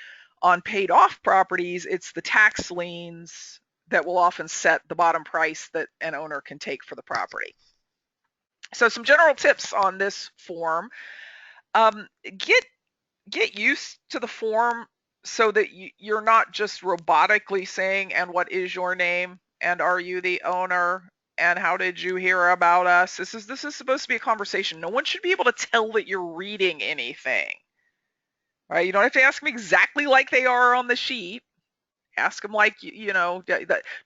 on paid off properties, it's the tax liens that will often set the bottom price that an owner can take for the property. So some general tips on this form. Get used to the form so that you're not just robotically saying, and what is your name, and are you the owner, and how did you hear about us? This is supposed to be a conversation. No one should be able to tell that you're reading anything. Right? You don't have to ask them exactly like they are on the sheet. Ask them like,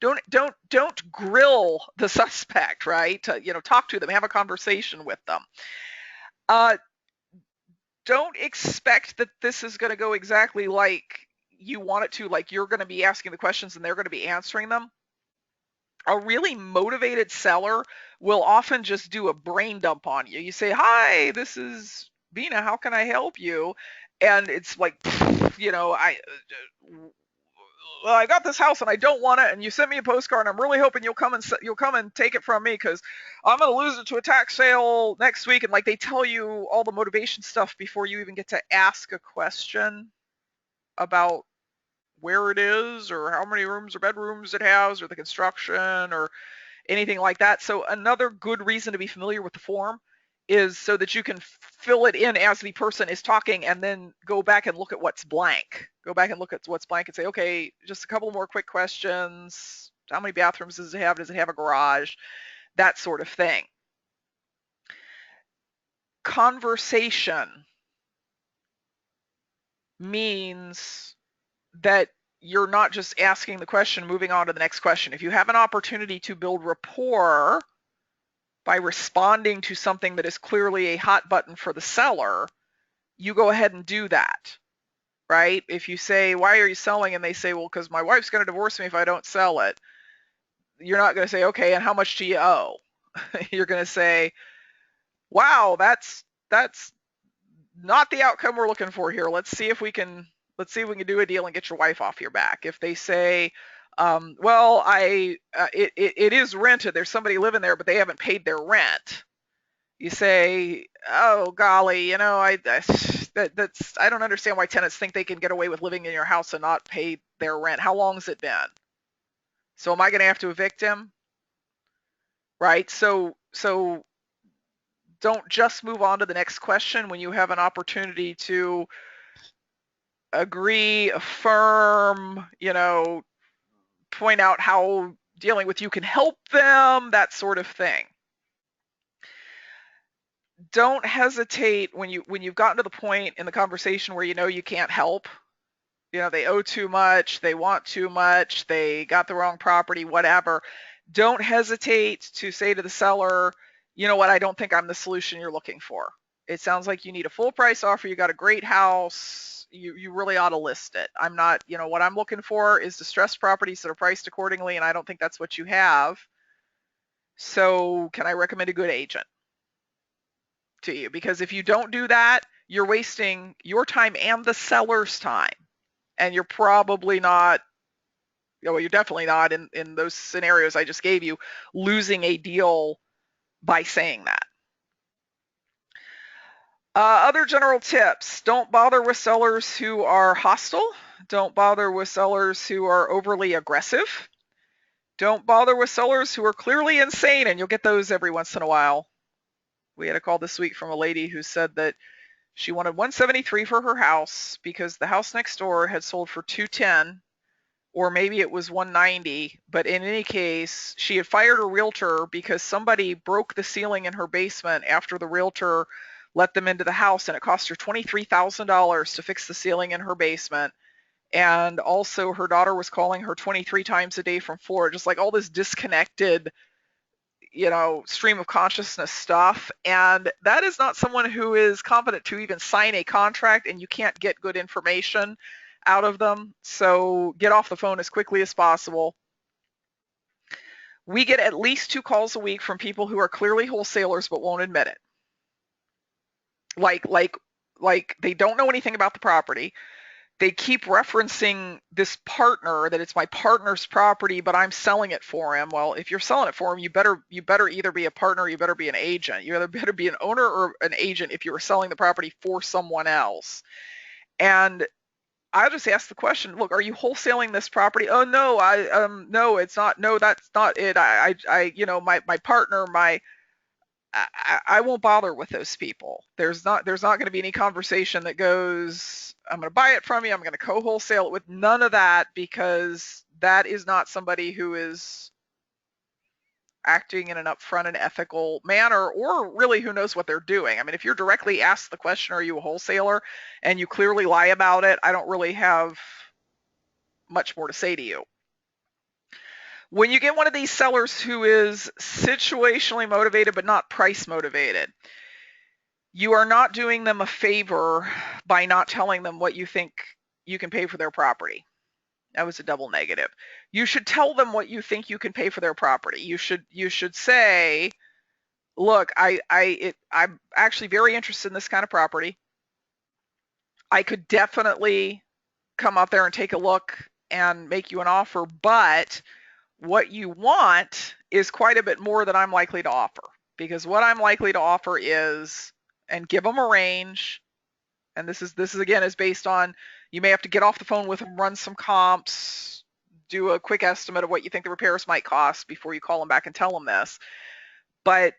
don't grill the suspect, right? Talk to them, have a conversation with them. Don't expect that this is going to go exactly like you want it to, like you're going to be asking the questions and they're going to be answering them. A really motivated seller will often just do a brain dump on you. You say, hi, this is Vena, how can I help you? And it's like, I got this house and I don't want it, and you sent me a postcard, and I'm really hoping you'll come and take it from me because I'm going to lose it to a tax sale next week. And like, they tell you all the motivation stuff before you even get to ask a question about where it is or how many rooms or bedrooms it has or the construction or anything like that. So another good reason to be familiar with the form is so that you can fill it in as the person is talking, and then go back and look at what's blank. Go back and look at what's blank and say, okay, just a couple more quick questions. How many bathrooms does it have? Does it have a garage? That sort of thing. Conversation means that you're not just asking the question, moving on to the next question. If you have an opportunity to build rapport by responding to something that is clearly a hot button for the seller, you go ahead and do that, right? If you say, why are you selling? And they say, well, because my wife's going to divorce me if I don't sell it. You're not going to say, okay, and how much do you owe? You're going to say, wow, that's not the outcome we're looking for here. Let's see if we can do a deal and get your wife off your back. If they say, well, it is rented, there's somebody living there, but they haven't paid their rent. You say, oh golly, I don't understand why tenants think they can get away with living in your house and not pay their rent. How long's it been? So am I going to have to evict him? Right? So don't just move on to the next question when you have an opportunity to agree, affirm, point out how dealing with you can help them, that sort of thing. Don't hesitate when you've gotten to the point in the conversation where you can't help. They owe too much, they want too much, they got the wrong property, whatever. Don't hesitate to say to the seller, you know what, I don't think I'm the solution you're looking for. It sounds like you need a full price offer. You got a great house. You really ought to list it. I'm not, what I'm looking for is distressed properties that are priced accordingly, and I don't think that's what you have. So can I recommend a good agent to you? Because if you don't do that, you're wasting your time and the seller's time. And you're probably not, well, you're definitely not in those scenarios I just gave you, losing a deal by saying that. Other general tips: don't bother with sellers who are hostile. Don't bother with sellers who are overly aggressive. Don't bother with sellers who are clearly insane, and you'll get those every once in a while. We had a call this week from a lady who said that she wanted 173 for her house because the house next door had sold for 210, or maybe it was 190, but in any case, she had fired her realtor because somebody broke the ceiling in her basement after the realtor let them into the house, and it cost her $23,000 to fix the ceiling in her basement. And also her daughter was calling her 23 times a day from Florida, just like all this disconnected, stream of consciousness stuff. And that is not someone who is competent to even sign a contract, and you can't get good information out of them. So get off the phone as quickly as possible. We get at least 2 calls a week from people who are clearly wholesalers but won't admit it. Like they don't know anything about the property. They keep referencing this partner, that it's my partner's property, but I'm selling it for him. Well, if you're selling it for him, you better either be a partner or you better be an agent. You either better be an owner or an agent if you were selling the property for someone else. And I just ask the question, look, are you wholesaling this property? Oh no, no, it's not. No, that's not it. My partner, I won't bother with those people. There's not going to be any conversation that goes, I'm going to buy it from you, I'm going to co-wholesale it, with none of that, because that is not somebody who is acting in an upfront and ethical manner, or really who knows what they're doing. I mean, if you're directly asked the question, are you a wholesaler, and you clearly lie about it, I don't really have much more to say to you. When you get one of these sellers who is situationally motivated but not price motivated, you are not doing them a favor by not telling them what you think you can pay for their property. That was a double negative. You should tell them what you think you can pay for their property. You should say, look, I'm actually very interested in this kind of property. I could definitely come out there and take a look and make you an offer, but what you want is quite a bit more than I'm likely to offer. Because what I'm likely to offer is, and give them a range, and this is again is based on, you may have to get off the phone with them, run some comps, do a quick estimate of what you think the repairs might cost before you call them back and tell them this. But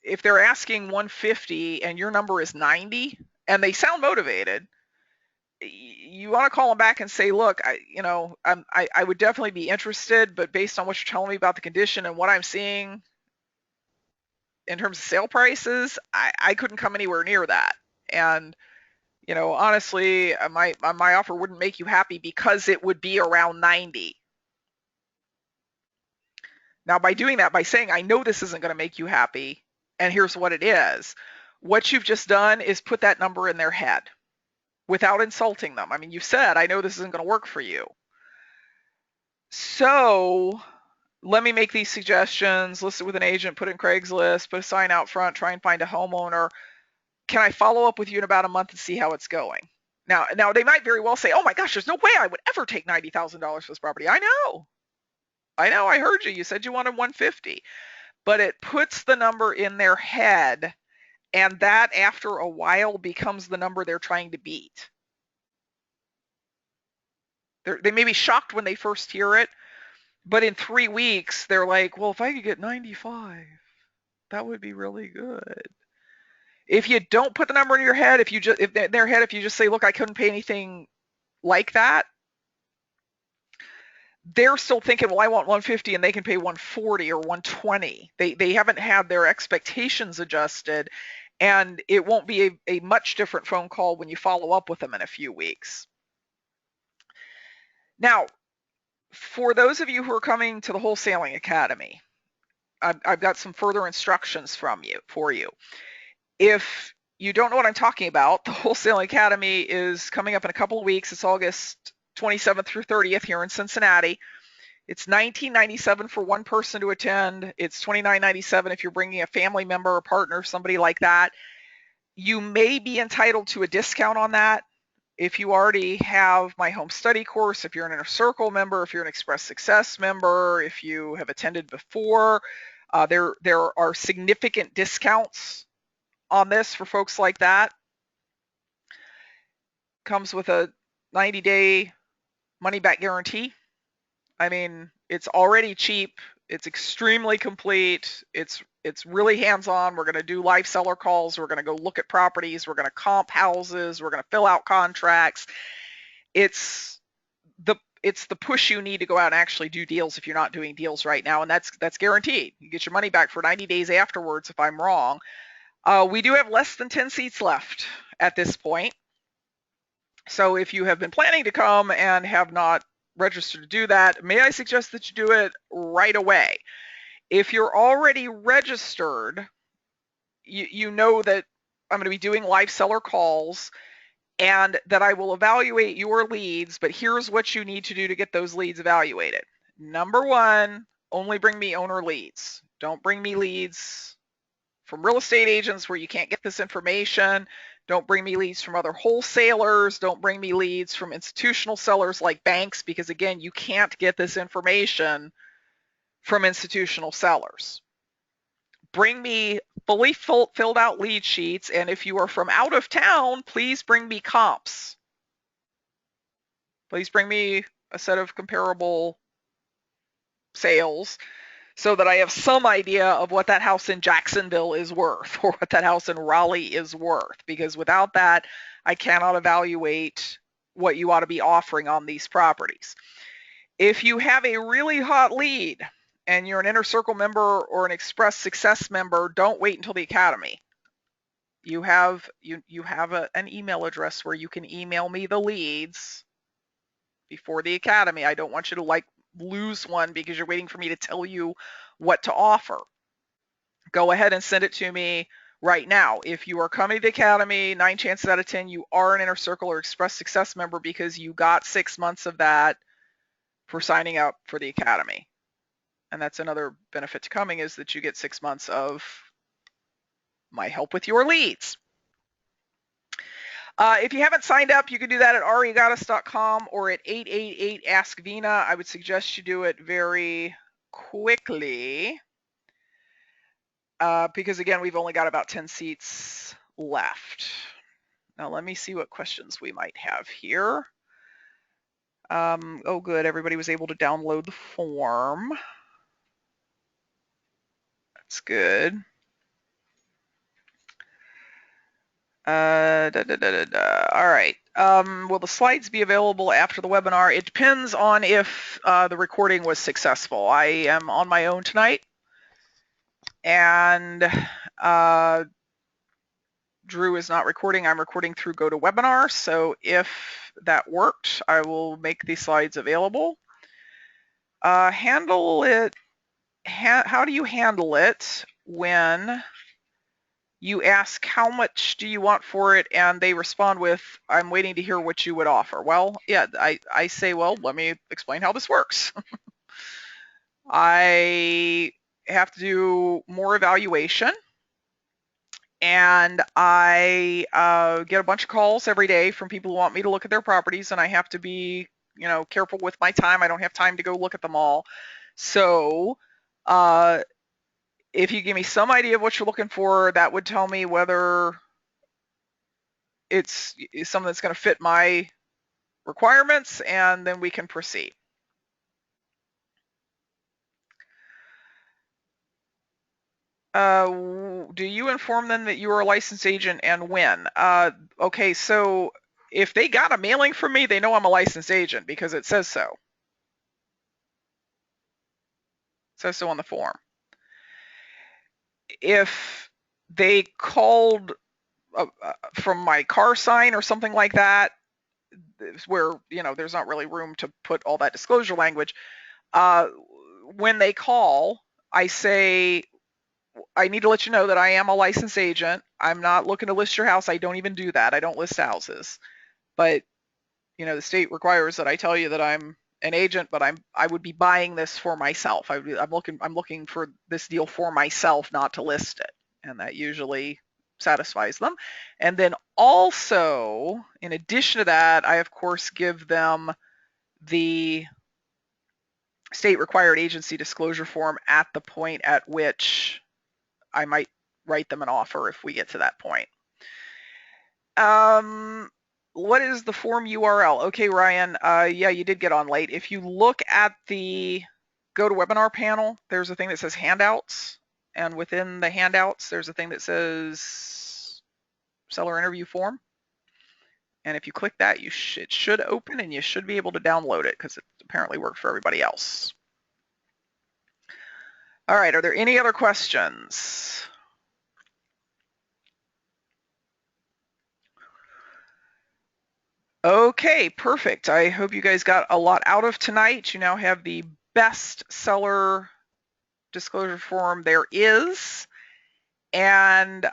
if they're asking 150 and your number is 90 and they sound motivated, you want to call them back and say, look, I would definitely be interested, but based on what you're telling me about the condition and what I'm seeing in terms of sale prices, I couldn't come anywhere near that. And honestly, my offer wouldn't make you happy because it would be around 90. Now, by doing that, by saying, I know this isn't going to make you happy, and here's what it is, what you've just done is put that number in their head without insulting them. I mean, you've said, I know this isn't going to work for you. So let me make these suggestions, list it with an agent, put it in Craigslist, put a sign out front, try and find a homeowner. Can I follow up with you in about a month and see how it's going? Now they might very well say, oh my gosh, there's no way I would ever take $90,000 for this property. I know, I heard you. You said you wanted 150, but it puts the number in their head, and that after a while becomes the number they're trying to beat. They may be shocked when they first hear it, but in 3 weeks, they're like, well, if I could get 95, that would be really good. If you don't put the number in your head, if you just say, look, I couldn't pay anything like that, they're still thinking, well, I want 150 and they can pay 140 or 120. They haven't had their expectations adjusted, and it won't be a much different phone call when you follow up with them in a few weeks. Now, for those of you who are coming to the Wholesaling Academy, I've got some further instructions for you. If you don't know what I'm talking about, the Wholesaling Academy is coming up in a couple of weeks. It's August 27th through 30th here in Cincinnati. It's $19.97 for one person to attend. It's $29.97 if you're bringing a family member, a partner, somebody like that. You may be entitled to a discount on that if you already have my home study course, if you're an Inner Circle member, if you're an Express Success member, if you have attended before. There are significant discounts on this for folks like that. Comes with a 90-day money-back guarantee. I mean, it's already cheap. It's extremely complete. It's really hands-on. We're going to do live seller calls. We're going to go look at properties. We're going to comp houses. We're going to fill out contracts. It's the push you need to go out and actually do deals if you're not doing deals right now, and that's guaranteed. You get your money back for 90 days afterwards if I'm wrong. We do have less than 10 seats left at this point. So if you have been planning to come and have not registered to do that, may I suggest that you do it right away. If you're already registered, you know that I'm going to be doing live seller calls and that I will evaluate your leads, but here's what you need to do to get those leads evaluated. Number one, only bring me owner leads. Don't bring me leads from real estate agents where you can't get this information. Don't bring me leads from other wholesalers. Don't bring me leads from institutional sellers like banks, because again, you can't get this information from institutional sellers. Bring me fully filled out lead sheets, and if you are from out of town, please bring me comps. Please bring me a set of comparable sales so that I have some idea of what that house in Jacksonville is worth or what that house in Raleigh is worth, because without that, I cannot evaluate what you ought to be offering on these properties. If you have a really hot lead and you're an Inner Circle member or an Express Success member, don't wait until the Academy. You have an email address where you can email me the leads before the Academy. I don't want you to lose one because you're waiting for me to tell you what to offer. Go ahead and send it to me right now. If you are coming to the Academy, 9 chances out of 10 you are an Inner Circle or Express Success member because you got 6 months of that for signing up for the Academy. And that's another benefit to coming, is that you get 6 months of my help with your leads. If you haven't signed up, you can do that at ariegaddis.com or at 888-ASK-VENA. I would suggest you do it very quickly because, again, we've only got about 10 seats left. Now, let me see what questions we might have here. Oh, good. Everybody was able to download the form. That's good. All right. Will the slides be available after the webinar? It depends on if the recording was successful. I am on my own tonight, and Drew is not recording. I'm recording through GoToWebinar, so if that worked, I will make these slides available. Handle it. How do you handle it when you ask how much do you want for it and they respond with, I'm waiting to hear what you would offer? Well, yeah, I say, well, let me explain how this works. I have to do more evaluation, and I get a bunch of calls every day from people who want me to look at their properties, and I have to be, careful with my time. I don't have time to go look at them all. So if you give me some idea of what you're looking for, that would tell me whether it's something that's going to fit my requirements, and then we can proceed. Do you inform them that you are a licensed agent, and when? Okay, so if they got a mailing from me, they know I'm a licensed agent because it says so. It says so on the form. If they called from my car sign or something like that, where there's not really room to put all that disclosure language, when they call, I say, I need to let you know that I am a licensed agent. I'm not looking to list your house. I don't even do that. I don't list houses. But, the state requires that I tell you that I'm an agent, but I would be buying this for myself. I'm looking for this deal for myself, not to list it. And that usually satisfies them. And then also, in addition to that, I of course give them the state required agency disclosure form at the point at which I might write them an offer if we get to that point. What is the form URL? Okay, Ryan, yeah, you did get on late. If you look at the GoToWebinar panel, there's a thing that says handouts, and within the handouts, there's a thing that says seller interview form. And if you click that, it should open and you should be able to download it because it apparently worked for everybody else. All right, are there any other questions? Okay, perfect. I hope you guys got a lot out of tonight. You now have the best seller disclosure form there is, and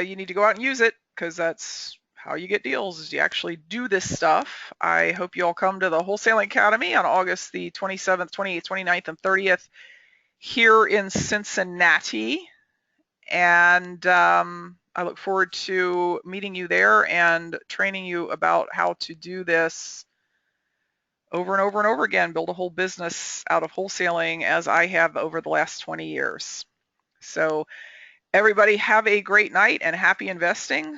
you need to go out and use it because that's how you get deals, is you actually do this stuff. I hope you all come to the Wholesaling Academy on August the 27th, 28th, 29th, and 30th here in Cincinnati. And I look forward to meeting you there and training you about how to do this over and over and over again, build a whole business out of wholesaling as I have over the last 20 years. So everybody have a great night and happy investing.